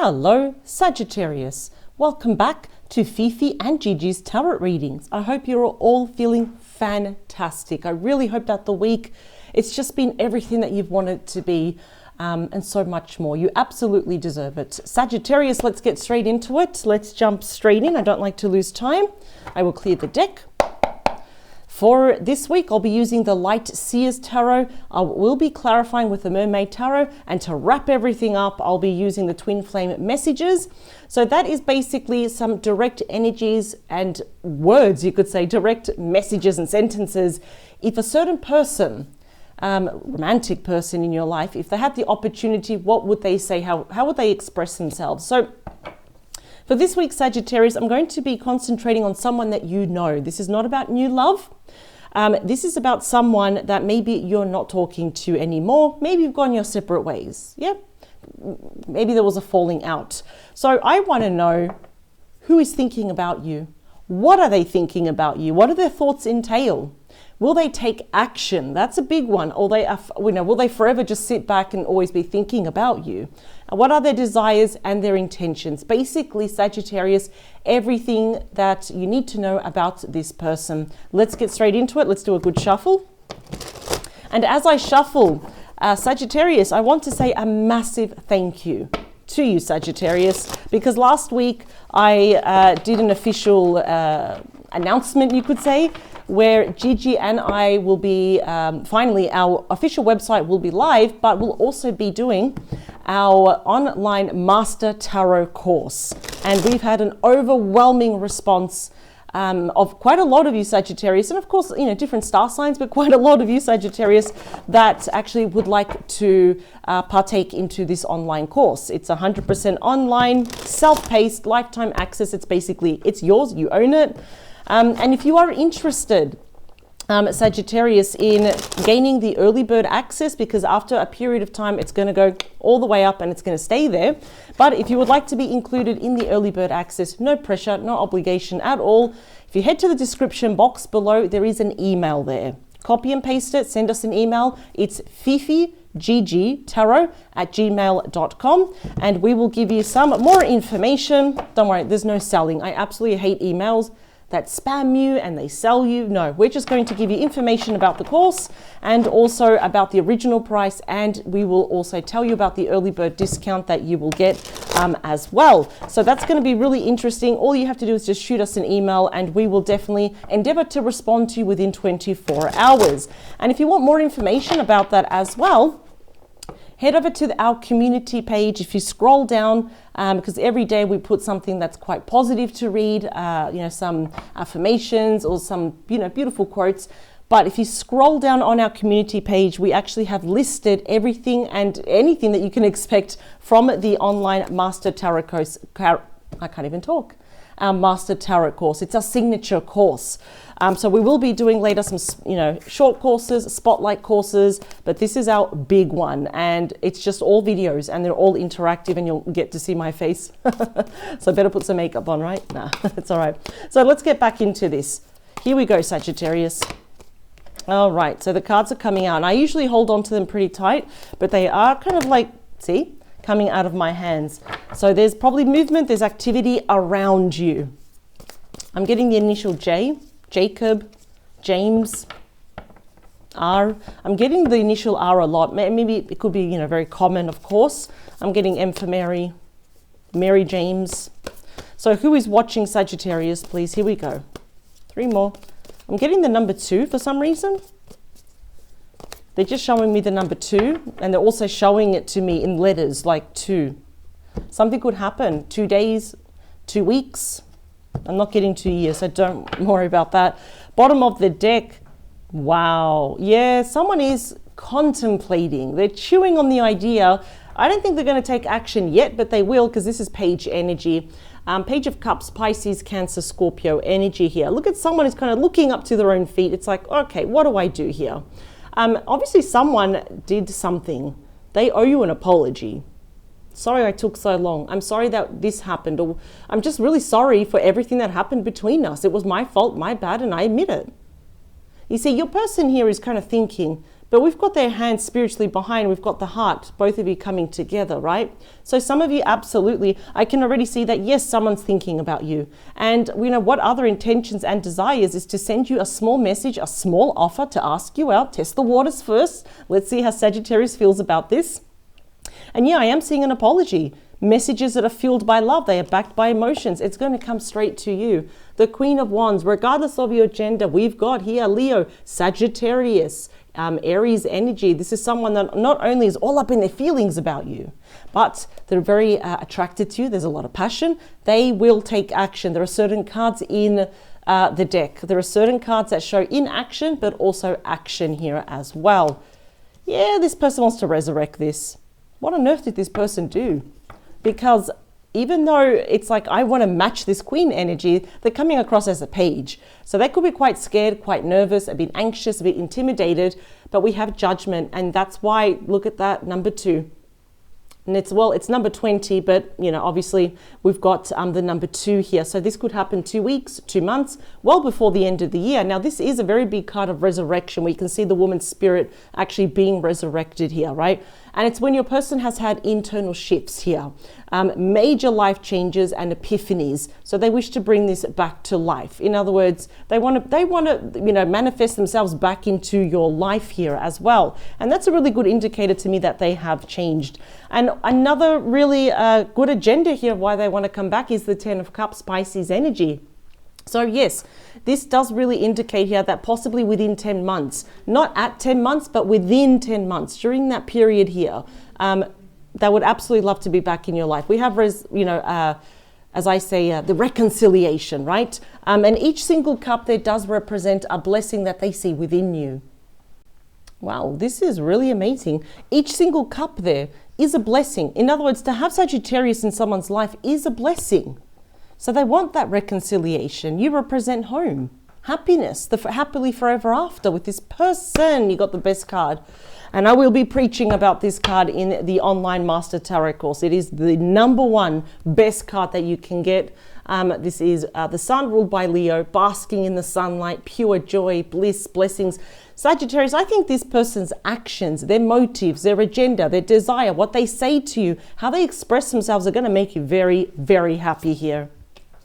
Hello, Sagittarius. Welcome back to Fifi and Gigi's tarot readings. I hope you're all feeling fantastic. I really hope that the week, it's just been everything that you've wanted to be and so much more. You absolutely deserve it. Sagittarius, let's get straight into it. Let's jump straight in. I don't like to lose time. I will clear the deck. For this week, I'll be using the Light Seers Tarot. I will be clarifying with the Mermaid Tarot. And to wrap everything up, I'll be using the Twin Flame Messages. So that is basically some direct energies and words, you could say, direct messages and sentences. If a certain person, romantic person in your life, if they had the opportunity, what would they say? How would they express themselves? So for this week, Sagittarius, I'm going to be concentrating on someone that you know. This is not about new love. This is about someone that maybe you're not talking to anymore. Maybe you've gone your separate ways. Yeah. Maybe there was a falling out. So I want to know who is thinking about you. What are they thinking about you? What do their thoughts entail? Will they take action? That's a big one. Or will they forever just sit back and always be thinking about you? And what are their desires and their intentions? Basically, Sagittarius, everything that you need to know about this person. Let's get straight into it. Let's do a good shuffle. And as I shuffle, Sagittarius, I want to say a massive thank you to you, Sagittarius, because last week I did an official announcement, you could say, where Gigi and I will be, finally our official website will be live, but we'll also be doing our online Master Tarot course. And we've had an overwhelming response of quite a lot of you, Sagittarius, and of course, different star signs, but quite a lot of you, Sagittarius, that actually would like to partake into this online course. It's 100% online, self-paced, lifetime access. It's yours, you own it. And if you are interested, Sagittarius, in gaining the early bird access, because after a period of time, it's going to go all the way up and it's going to stay there. But if you would like to be included in the early bird access, no pressure, no obligation at all. If you head to the description box below, there is an email there. Copy and paste it, send us an email. It's fifigtarot@gmail.com, and we will give you some more information. Don't worry, there's no selling. I absolutely hate emails that spam you and they sell you. No, we're just going to give you information about the course and also about the original price, and we will also tell you about the early bird discount that you will get as well. So that's going to be really interesting. All you have to do is just shoot us an email and we will definitely endeavor to respond to you within 24 hours. And if you want more information about that as well, head over to our community page. If you scroll down, because every day we put something that's quite positive to read, some affirmations or some, beautiful quotes. But if you scroll down on our community page, we actually have listed everything and anything that you can expect from the online Master Tarot course. I can't even talk. Our Master Tarot course. It's our signature course. So we will be doing later some, short courses, spotlight courses, but this is our big one, and it's just all videos and they're all interactive and you'll get to see my face. So better put some makeup on, right? Nah, it's all right. So let's get back into this. Here we go, Sagittarius. All right, so the cards are coming out, and I usually hold on to them pretty tight, but they are kind of like, see, coming out of my hands. So there's probably movement, there's activity around you. I'm getting the initial J, Jacob, James, R. I'm getting the initial R a lot. Maybe it could be, very common, of course. I'm getting M for Mary, Mary James. So who is watching, Sagittarius, please? Here we go. 3 more. I'm getting the number 2 for some reason. They're just showing me the number 2, and they're also showing it to me in letters like 2. Something could happen. 2 days, 2 weeks. I'm not getting 2 years, so don't worry about that. Bottom of the deck. Wow. Yeah, someone is contemplating. They're chewing on the idea. I don't think they're going to take action yet, but they will, because this is page energy. Page of Cups, Pisces, Cancer, Scorpio energy here. Look at someone who's kind of looking up to their own feet. It's like, okay, what do I do here? Obviously, someone did something. They owe you an apology. Sorry I took so long. I'm sorry that this happened. Or I'm just really sorry for everything that happened between us. It was my fault, my bad, and I admit it. You see, your person here is kind of thinking, But we've got their hands spiritually behind, we've got the heart, both of you coming together, right? So some of you, absolutely, I can already see that, yes, someone's thinking about you. And what other intentions and desires is to send you a small message, a small offer to ask you out, test the waters first. Let's see how Sagittarius feels about this. And yeah, I am seeing an apology. Messages that are fueled by love, they are backed by emotions. It's going to come straight to you. The Queen of Wands, regardless of your gender, we've got here Leo, Sagittarius, Aries energy. This is someone that not only is all up in their feelings about you, but they're very attracted to you. There's a lot of passion. They will take action. There are certain cards in the deck. There are certain cards that show inaction, but also action here as well. Yeah, this person wants to resurrect this. What on earth did this person do? Because even though it's like, I want to match this queen energy, they're coming across as a page. So they could be quite scared, quite nervous, a bit anxious, a bit intimidated, but we have judgment. And that's why, look at that, number 2. And it's number 20, but obviously we've got the number 2 here. So this could happen 2 weeks, 2 months, well before the end of the year. Now this is a very big card of resurrection, where you can see the woman's spirit actually being resurrected here, right? And it's when your person has had internal shifts here, major life changes and epiphanies. So they wish to bring this back to life. In other words, they want to manifest themselves back into your life here as well. And that's a really good indicator to me that they have changed. And another really good agenda here of why they want to come back is the 10 of Cups, Pisces energy. So yes, this does really indicate here that possibly within 10 months, not at 10 months, but within 10 months, during that period here, they would absolutely love to be back in your life. We have, as I say, the reconciliation, right? And each single cup there does represent a blessing that they see within you. Wow, this is really amazing. Each single cup there is a blessing. In other words, to have Sagittarius in someone's life is a blessing. So they want that reconciliation. You represent home, happiness, the happily forever after with this person. You got the best card. And I will be preaching about this card in the online Master Tarot course. It is the number 1 best card that you can get. This is the Sun ruled by Leo, basking in the sunlight, pure joy, bliss, blessings. Sagittarius, I think this person's actions, their motives, their agenda, their desire, what they say to you, how they express themselves are going to make you very, very happy here.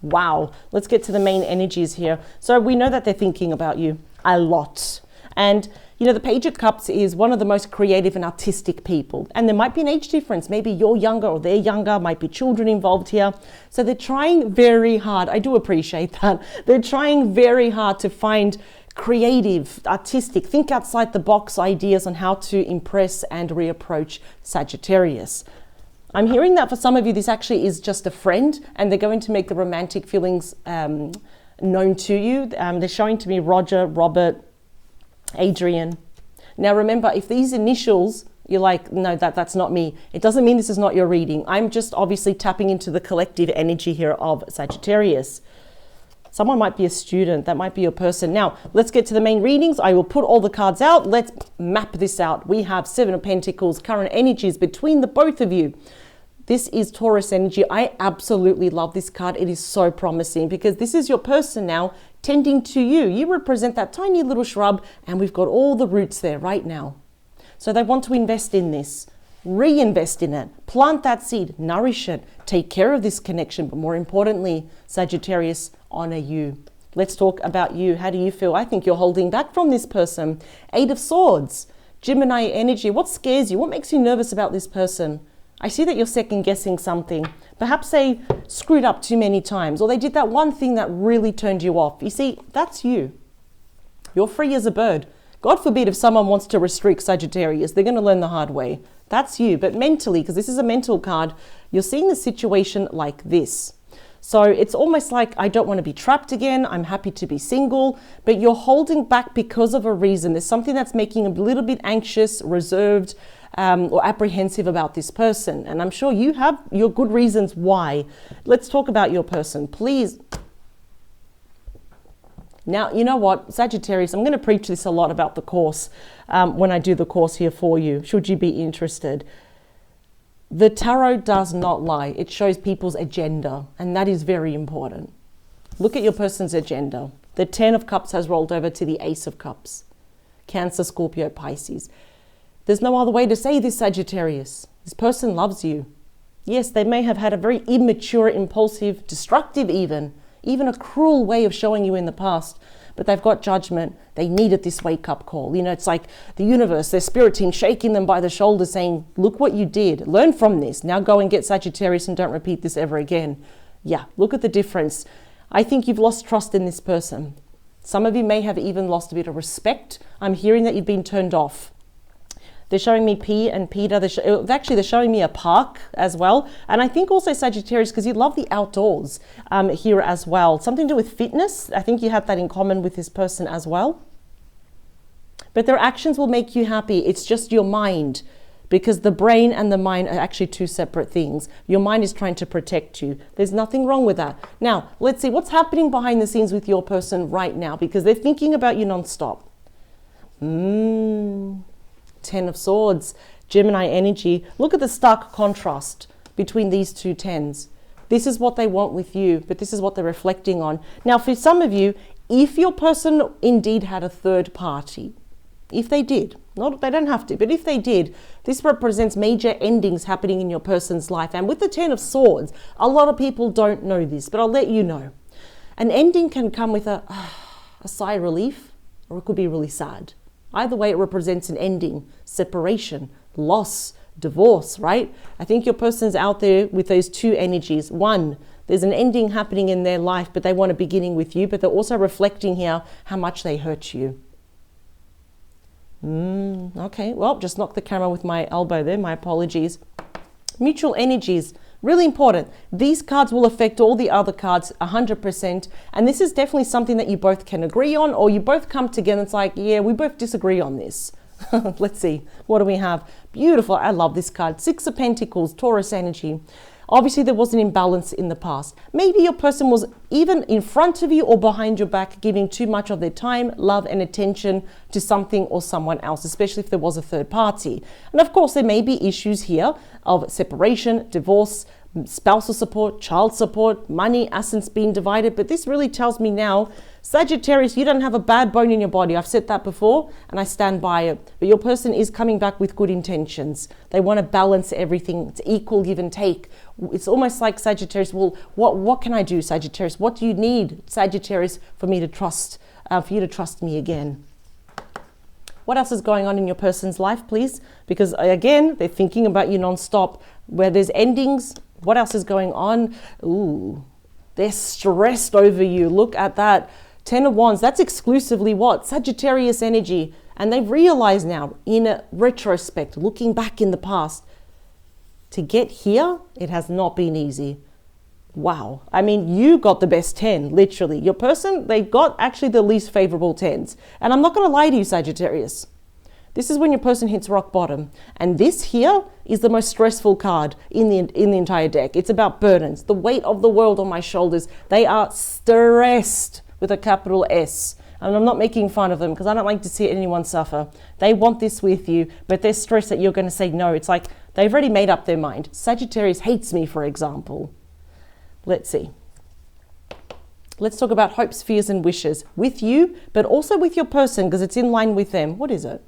Wow. Let's get to the main energies here. So we know that they're thinking about you a lot. And the Page of Cups is one of the most creative and artistic people. And there might be an age difference. Maybe you're younger or they're younger, might be children involved here. So they're trying very hard. I do appreciate that. They're trying very hard to find creative, artistic, think outside the box ideas on how to impress and reapproach Sagittarius. I'm hearing that for some of you, this actually is just a friend and they're going to make the romantic feelings known to you. They're showing to me Roger, Robert, Adrian. Now remember, if these initials, you're like, no, that's not me. It doesn't mean this is not your reading. I'm just obviously tapping into the collective energy here of Sagittarius. Someone might be a student, that might be your person. Now, let's get to the main readings. I will put all the cards out. Let's map this out. We have 7 of Pentacles, current energies between the both of you. This is Taurus energy. I absolutely love this card. It is so promising because this is your person now tending to you. You represent that tiny little shrub and we've got all the roots there right now. So they want to invest in this, reinvest in it, plant that seed, nourish it, take care of this connection. But more importantly, Sagittarius, honor you. Let's talk about you. How do you feel? I think you're holding back from this person. 8 of Swords, Gemini energy. What scares you? What makes you nervous about this person? I see that you're second guessing something. Perhaps they screwed up too many times or they did that one thing that really turned you off. You see, that's you. You're free as a bird. God forbid if someone wants to restrict Sagittarius, they're going to learn the hard way. That's you. But mentally, because this is a mental card, you're seeing the situation like this. So it's almost like, I don't want to be trapped again. I'm happy to be single, but you're holding back because of a reason. There's something that's making you a little bit anxious, reserved, or apprehensive about this person. And I'm sure you have your good reasons why. Let's talk about your person, please. Now, you know what, Sagittarius, I'm going to preach this a lot about the course when I do the course here for you, should you be interested. The tarot does not lie. It shows people's agenda, and that is very important. Look at your person's agenda. The 10 of Cups has rolled over to the Ace of Cups. Cancer, Scorpio, Pisces. There's no other way to say this, Sagittarius. This person loves you. Yes, they may have had a very immature, impulsive, destructive even a cruel way of showing you in the past, but they've got judgment. They needed this wake-up call. You know, it's like the universe, their spirit team shaking them by the shoulder saying, look what you did. Learn from this. Now go and get Sagittarius and don't repeat this ever again. Yeah, look at the difference. I think you've lost trust in this person. Some of you may have even lost a bit of respect. I'm hearing that you've been turned off. They're showing me P and Peter. They're showing me a park as well. And I think also Sagittarius, because you love the outdoors here as well. Something to do with fitness. I think you have that in common with this person as well. But their actions will make you happy. It's just your mind, because the brain and the mind are actually two separate things. Your mind is trying to protect you. There's nothing wrong with that. Now, let's see what's happening behind the scenes with your person right now, because they're thinking about you nonstop. Ten of Swords, Gemini energy. Look at the stark contrast between these two tens. This is what they want with you, but this is what they're reflecting on. Now, for some of you, if your person indeed had a third party, if they did, they don't have to, but if they did, this represents major endings happening in your person's life. And with the Ten of Swords, a lot of people don't know this, but I'll let you know. An ending can come with a sigh of relief, or it could be really sad. Either way, it represents an ending, separation, loss, divorce, right? I think your person's out there with those two energies. One, there's an ending happening in their life, but they want a beginning with you, but they're also reflecting here how much they hurt you. Okay, well, just knocked the camera with my elbow there. My apologies. Mutual energies. Really important. These cards will affect all the other cards 100%. And this is definitely something that you both can agree on, or you both come together and it's like, yeah, we both disagree on this. Let's see. What do we have? Beautiful. I love this card. Six of Pentacles, Taurus energy. Obviously, there was an imbalance in the past. Maybe your person was even in front of you or behind your back, giving too much of their time, love, and attention to something or someone else, especially if there was a third party. And of course, there may be issues here of separation, divorce, spousal support, child support, money, assets being divided. But this really tells me now, Sagittarius, you don't have a bad bone in your body. I've said that before and I stand by it. But your person is coming back with good intentions. They want to balance everything. It's equal give and take. It's almost like Sagittarius, well, what can I do, Sagittarius? What do you need, Sagittarius, for me to trust, for you to trust me again? What else is going on in your person's life, please? Because again, they're thinking about you nonstop. Where there's endings, what else is going on? Ooh, they're stressed over you. Look at that. Ten of Wands, that's exclusively what? Sagittarius energy. And they've realized now, in a retrospect, looking back in the past, to get here, it has not been easy. Wow. I mean, you got the best 10, literally. Your person, they got actually the least favorable 10s. And I'm not going to lie to you, Sagittarius. This is when your person hits rock bottom. And this here is the most stressful card in the entire deck. It's about burdens, the weight of the world on my shoulders. They are stressed with a capital S. And I'm not making fun of them because I don't like to see anyone suffer. They want this with you, but they're stressed that you're going to say no. It's like they've already made up their mind. Sagittarius hates me, for example. Let's see. Let's talk about hopes, fears, and wishes with you, but also with your person because it's in line with them. What is it?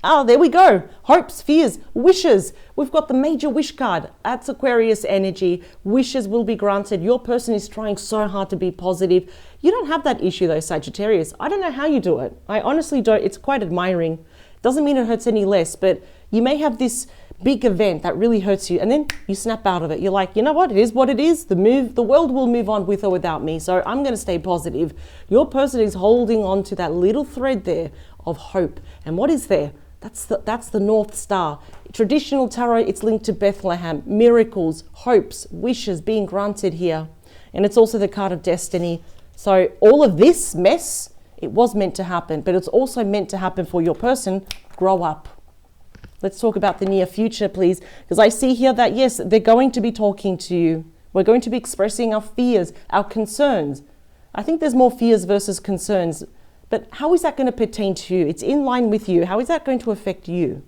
Oh, there we go. Hopes, fears, wishes. We've got the major wish card. That's Aquarius energy. Wishes will be granted. Your person is trying so hard to be positive. You don't have that issue though, Sagittarius. I don't know how you do it. I honestly don't. It's quite admiring. Doesn't mean it hurts any less, but you may have this big event that really hurts you and then you snap out of it. You're like, you know what? It is what it is. The world will move on with or without me. So I'm going to stay positive. Your person is holding on to that little thread there of hope. And what is there? That's the North Star. Traditional tarot, it's linked to Bethlehem, miracles, hopes, wishes being granted here. And it's also the card of destiny. So all of this mess, it was meant to happen, but it's also meant to happen for your person. Grow up. Let's talk about the near future, please. Because I see here that, yes, they're going to be talking to you. We're going to be expressing our fears, our concerns. I think there's more fears versus concerns. But how is that going to pertain to you? It's in line with you. How is that going to affect you?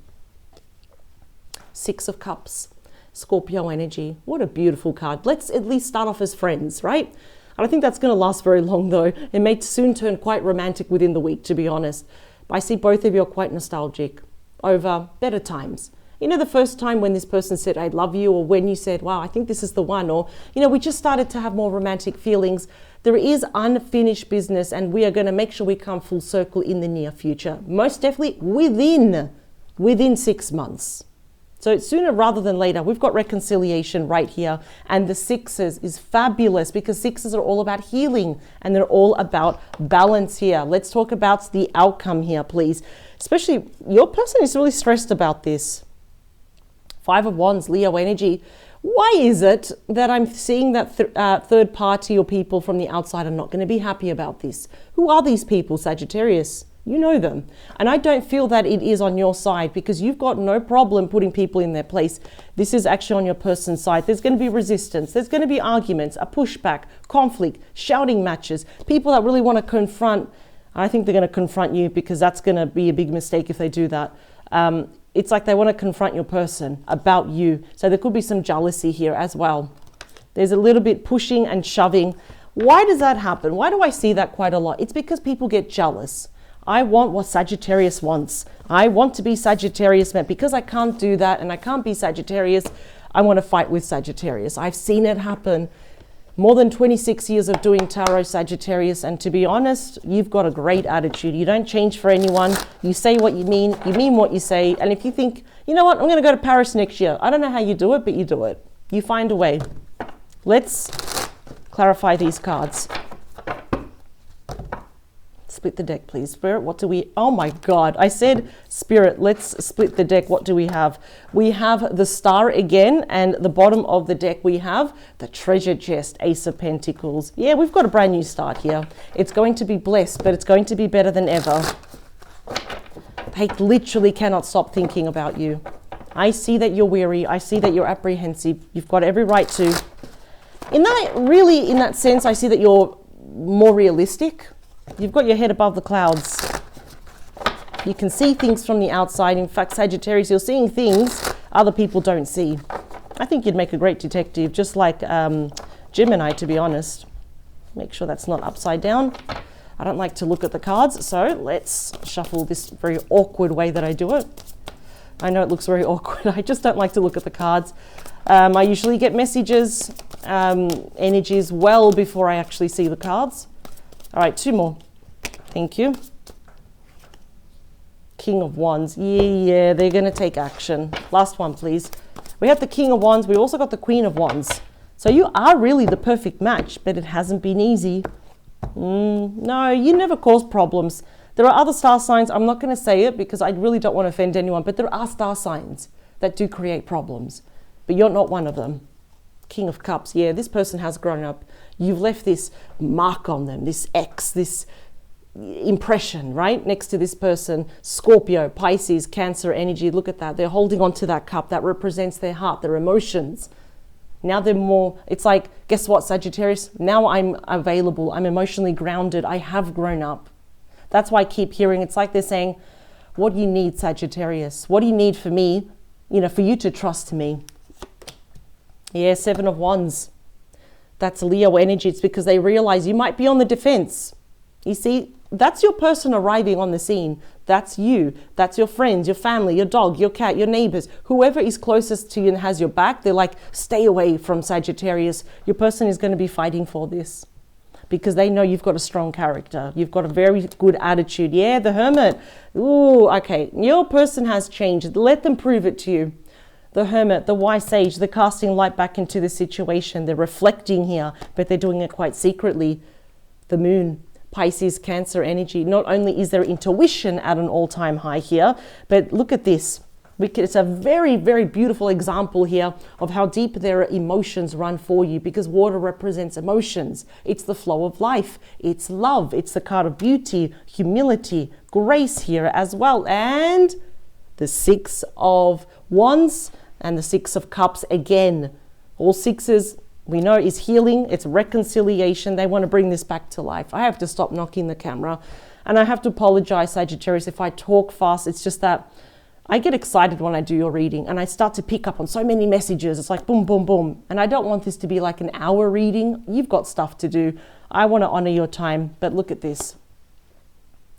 Six of Cups, Scorpio energy. What a beautiful card. Let's at least start off as friends, right? I don't think that's going to last very long, though. It may soon turn quite romantic within the week, to be honest. I see both of you are quite nostalgic over better times. You know, the first time when this person said, I love you, or when you said, wow, I think this is the one, or, you know, we just started to have more romantic feelings. There is unfinished business, and we are going to make sure we come full circle in the near future. Most definitely within 6 months. So sooner rather than later, we've got reconciliation right here. And the sixes is fabulous because sixes are all about healing and they're all about balance here. Let's talk about the outcome here, please. Especially your person is really stressed about this. 5 of Wands, Leo energy. Why is it that I'm seeing that third party or people from the outside are not going to be happy about this? Who are these people, Sagittarius? You know them. And I don't feel that it is on your side because you've got no problem putting people in their place. This is actually on your person's side. There's going to be resistance. There's going to be arguments, a pushback, conflict, shouting matches, people that really want to confront. I think they're going to confront you because that's going to be a big mistake if they do that. It's like they want to confront your person about you. So there could be some jealousy here as well. There's a little bit pushing and shoving. Why does that happen? Why do I see that quite a lot? It's because people get jealous. I want what Sagittarius wants. I want to be Sagittarius, but because I can't do that and I can't be Sagittarius, I want to fight with Sagittarius. I've seen it happen. More than 26 years of doing tarot, Sagittarius, and to be honest, you've got a great attitude. You don't change for anyone. You say what you mean what you say, and if you think, you know what, I'm going to go to Paris next year. I don't know how you do it, but you do it. You find a way. Let's clarify these cards. Split the deck, please. Spirit, what do we... Oh my God. I said, Spirit, let's split the deck. What do we have? We have the Star again, and the bottom of the deck we have the Treasure Chest, Ace of Pentacles. Yeah, we've got a brand new start here. It's going to be blessed, but it's going to be better than ever. They literally cannot stop thinking about you. I see that you're weary. I see that you're apprehensive. You've got every right to. In that sense, I see that you're more realistic. You've got your head above the clouds. You can see things from the outside. In fact, Sagittarius, you're seeing things other people don't see. I think you'd make a great detective, just like Gemini, to be honest. Make sure that's not upside down. I don't like to look at the cards, so let's shuffle this very awkward way that I do it. I know it looks very awkward. I just don't like to look at the cards. I usually get messages, energies well before I actually see the cards. All right, 2 more. Thank you. King of Wands. Yeah, they're going to take action. Last one, please. We have the King of Wands. We also got the Queen of Wands. So you are really the perfect match, but it hasn't been easy. No, you never cause problems. There are other star signs. I'm not going to say it because I really don't want to offend anyone, but there are star signs that do create problems. But you're not one of them. King of Cups. Yeah, this person has grown up. You've left this mark on them, this X, this impression, right? Next to this person, Scorpio, Pisces, Cancer energy. Look at that. They're holding on to that cup that represents their heart, their emotions. Now they're more, it's like, guess what, Sagittarius? Now I'm available. I'm emotionally grounded. I have grown up. That's why I keep hearing, it's like they're saying, what do you need, Sagittarius? What do you need for me, for you to trust me? Yeah, 7 of Wands. That's Leo energy. It's because they realize you might be on the defense. You see, that's your person arriving on the scene. That's you. That's your friends, your family, your dog, your cat, your neighbors. Whoever is closest to you and has your back, they're like, stay away from Sagittarius. Your person is going to be fighting for this because they know you've got a strong character. You've got a very good attitude. Yeah, the Hermit. Ooh, okay. Your person has changed. Let them prove it to you. The Hermit, the wise sage, they're casting light back into the situation. They're reflecting here, but they're doing it quite secretly. The Moon, Pisces, Cancer energy. Not only is their intuition at an all-time high here, but look at this. It's a very, very beautiful example here of how deep their emotions run for you because water represents emotions. It's the flow of life. It's love. It's the card of beauty, humility, grace here as well. And the 6 of Wands and the 6 of Cups again. All sixes we know is healing. It's reconciliation. They want to bring this back to life. I have to stop knocking the camera and I have to apologize, Sagittarius, if I talk fast. It's just that I get excited when I do your reading and I start to pick up on so many messages. It's like boom, boom, boom. And I don't want this to be like an hour reading. You've got stuff to do. I want to honor your time, but look at this.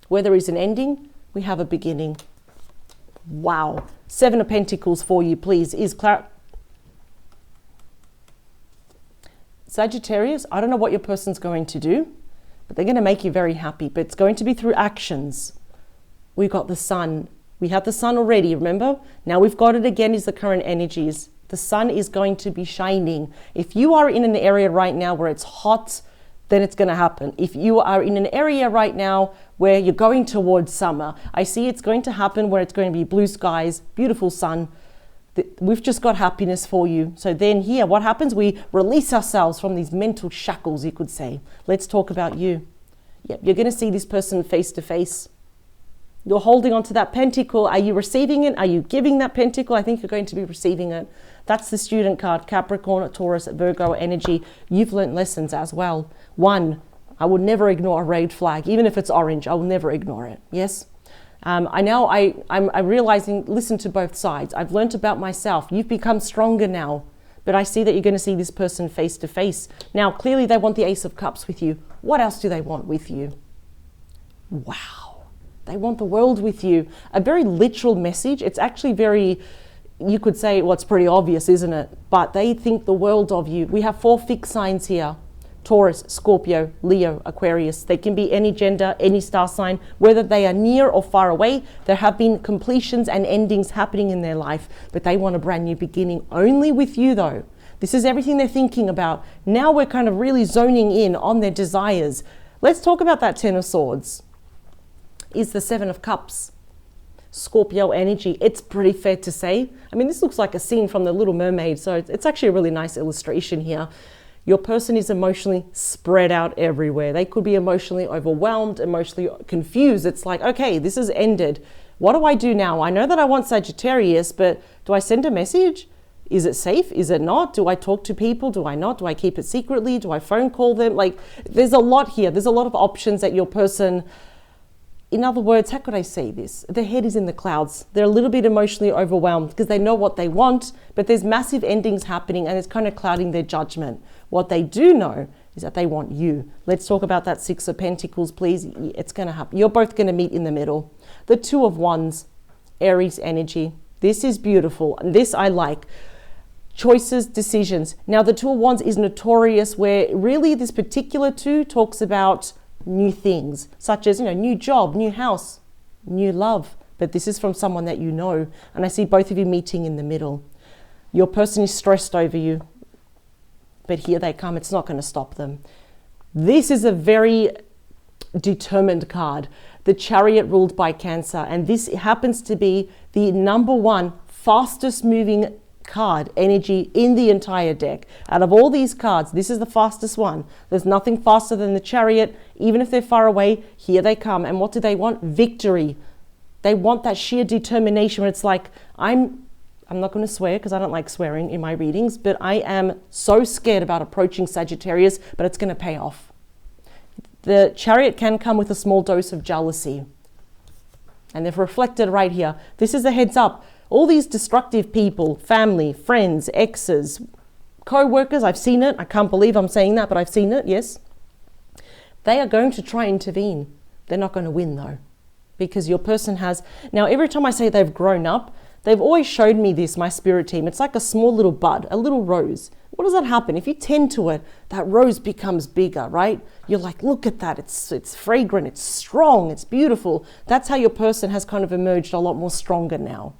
Where there is an ending, we have a beginning. Wow. 7 of Pentacles for you, please. Sagittarius, I don't know what your person's going to do, but they're going to make you very happy. But it's going to be through actions. We've got the sun. We had the sun already, remember? Now we've got it again, is the current energies. The sun is going to be shining. If you are in an area right now where it's hot, then it's going to happen. If you are in an area right now where you're going towards summer, I see it's going to happen where it's going to be blue skies, beautiful sun. We've just got happiness for you. So then here, what happens? We release ourselves from these mental shackles, you could say. Let's talk about you. Yep, you're going to see this person face to face. You're holding on to that pentacle. Are you receiving it? Are you giving that pentacle? I think you're going to be receiving it. That's the Student card, Capricorn, Taurus, Virgo energy. You've learned lessons as well. 1, I will never ignore a red flag. Even if it's orange, I will never ignore it. Yes? I'm realizing, listen to both sides. I've learned about myself. You've become stronger now. But I see that you're going to see this person face to face. Now, clearly they want the Ace of Cups with you. What else do they want with you? Wow. They want the world with you. A very literal message. It's actually very, you could say, well, it's pretty obvious, isn't it? But they think the world of you. We have 4 fixed signs here. Taurus, Scorpio, Leo, Aquarius. They can be any gender, any star sign, whether they are near or far away. There have been completions and endings happening in their life, but they want a brand new beginning only with you though. This is everything they're thinking about. Now we're kind of really zoning in on their desires. Let's talk about that 10 of Swords. Is the 7 of Cups. Scorpio energy. It's pretty fair to say. I mean, this looks like a scene from The Little Mermaid, so it's actually a really nice illustration here. Your person is emotionally spread out everywhere. They could be emotionally overwhelmed, emotionally confused. It's like, okay, this has ended. What do I do now? I know that I want Sagittarius, but do I send a message? Is it safe? Is it not? Do I talk to people? Do I not? Do I keep it secretly? Do I phone call them? Like, there's a lot here. There's a lot of options that your person, in other words, how could I say this? Their head is in the clouds. They're a little bit emotionally overwhelmed because they know what they want, but there's massive endings happening and it's kind of clouding their judgment. What they do know is that they want you. Let's talk about that 6 of Pentacles, please. It's going to happen. You're both going to meet in the middle. The 2 of Wands, Aries energy. This is beautiful. And this I like. Choices, decisions. Now, the 2 of Wands is notorious where really this particular 2 talks about new things, such as, new job, new house, new love. But this is from someone that you know. And I see both of you meeting in the middle. Your person is stressed over you. But here they come. It's not going to stop them. This is a very determined card. The Chariot ruled by Cancer. And this happens to be the #1 fastest moving card energy in the entire deck. Out of all these cards, this is the fastest one. There's nothing faster than the Chariot. Even if they're far away, here they come. And what do they want? Victory. They want that sheer determination where it's like, I'm not going to swear because I don't like swearing in my readings, but I am so scared about approaching Sagittarius, but it's going to pay off. The Chariot can come with a small dose of jealousy. And they've reflected right here. This is a heads up. All these destructive people, family, friends, exes, co-workers, I've seen it. I can't believe I'm saying that, but I've seen it, yes. They are going to try and intervene. They're not going to win though, because your person has, now every time I say they've grown up, they've always showed me this, my spirit team. It's like a small little bud, a little rose. What does that happen? If you tend to it, that rose becomes bigger, right? You're like, look at that. It's fragrant. It's strong. It's beautiful. That's how your person has kind of emerged a lot more stronger now.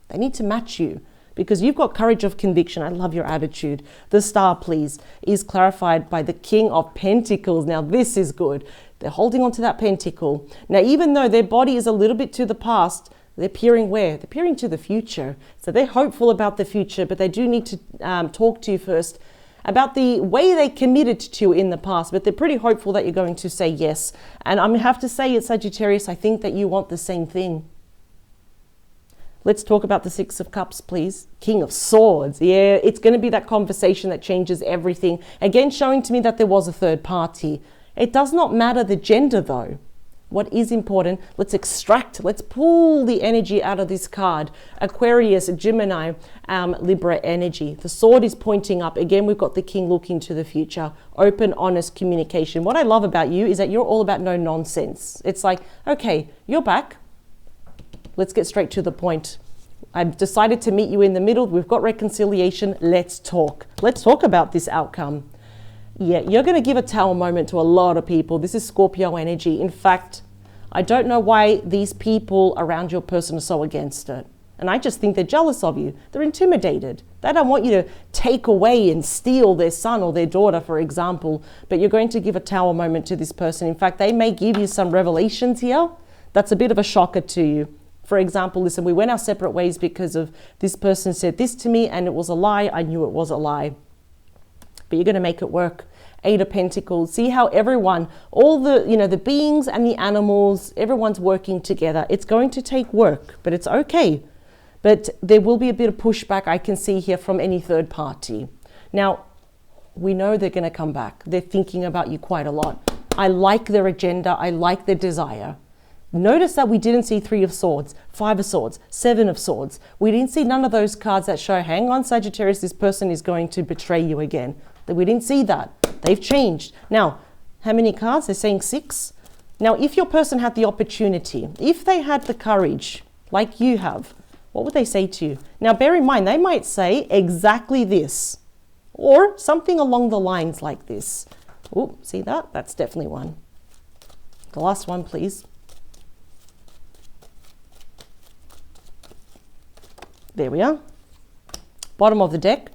They need to match you because you've got courage of conviction. I love your attitude. The Star, please, is clarified by the King of Pentacles. Now, this is good. They're holding on to that pentacle. Now, even though their body is a little bit to the past, they're peering where? They're peering to the future. So they're hopeful about the future, but they do need to talk to you first about the way they committed to you in the past, but they're pretty hopeful that you're going to say yes. And I have to say, at Sagittarius, I think that you want the same thing. Let's talk about the 6 of Cups, please. King of Swords. Yeah, it's going to be that conversation that changes everything. Again, showing to me that there was a third party. It does not matter the gender, though. What is important, let's extract, let's pull the energy out of this card. Aquarius, Gemini, Libra energy. The sword is pointing up. Again, we've got the King looking to the future. Open, honest communication. What I love about you is that you're all about no nonsense. It's like, okay, you're back. let's get straight to the point. I've decided to meet you in the middle. We've got reconciliation. Let's talk. Let's talk about this outcome. Yeah, you're going to give a tower moment to a lot of people. This is Scorpio energy. In fact, I don't know why these people around your person are so against it. And I just think they're jealous of you. They're intimidated. They don't want you to take away and steal their son or their daughter, for example. But you're going to give a tower moment to this person. In fact, they may give you some revelations here. That's a bit of a shocker to you. For example, listen, we went our separate ways because of this person said this to me and it was a lie. I knew it was a lie. But you're going to make it work. 8 of Pentacles. See how everyone, all the, the beings and the animals, everyone's working together. It's going to take work, but it's okay. But there will be a bit of pushback I can see here from any third party. Now, we know they're going to come back. They're thinking about you quite a lot. I like their agenda. I like their desire. Notice that we didn't see 3 of Swords, 5 of Swords, 7 of Swords. We didn't see none of those cards that show, hang on, Sagittarius, this person is going to betray you again. We didn't see that. They've changed. Now, how many cards? They're saying 6. Now, if your person had the opportunity, if they had the courage, like you have, what would they say to you? Now, bear in mind, they might say exactly this, or something along the lines like this. Oh, see that? That's definitely one. The last one, please. There we are. Bottom of the deck.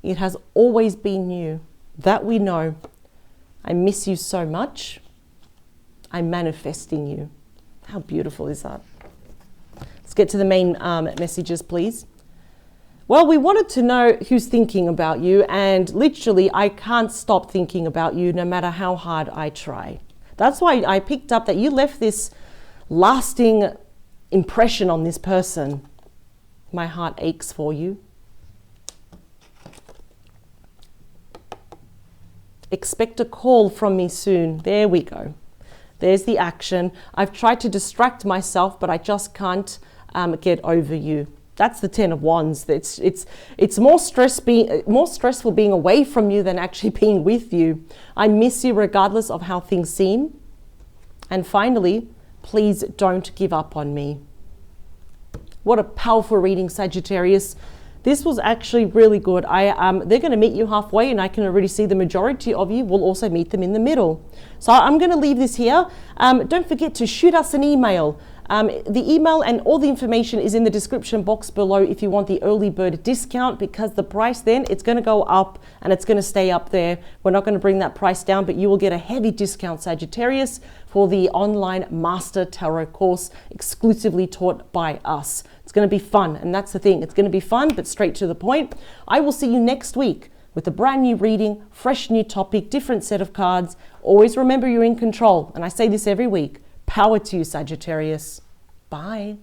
It has always been you. That we know. I miss you so much. I'm manifesting you. How beautiful is that? Let's get to the main messages, please. Well, we wanted to know who's thinking about you, and literally I can't stop thinking about you no matter how hard I try. That's why I picked up that you left this lasting impression on this person. My heart aches for you. Expect a call from me soon. There we go. There's the action. I've tried to distract myself, but I just can't get over you. That's the 10 of Wands. It's more stressful being away from you than actually being with you. I miss you regardless of how things seem. And finally, please don't give up on me. What a powerful reading, Sagittarius. This was actually really good. They're going to meet you halfway, and I can already see the majority of you will also meet them in the middle. So I'm going to leave this here. Don't forget to shoot us an email. The email and all the information is in the description box below if you want the early bird discount, because the price then, it's going to go up and it's going to stay up there. We're not going to bring that price down, but you will get a heavy discount, Sagittarius, for the online Master Tarot course exclusively taught by us. It's going to be fun, and that's the thing. It's going to be fun, but straight to the point. I will see you next week with a brand new reading, fresh new topic, different set of cards. Always remember you're in control, and I say this every week. Power to you, Sagittarius. Bye.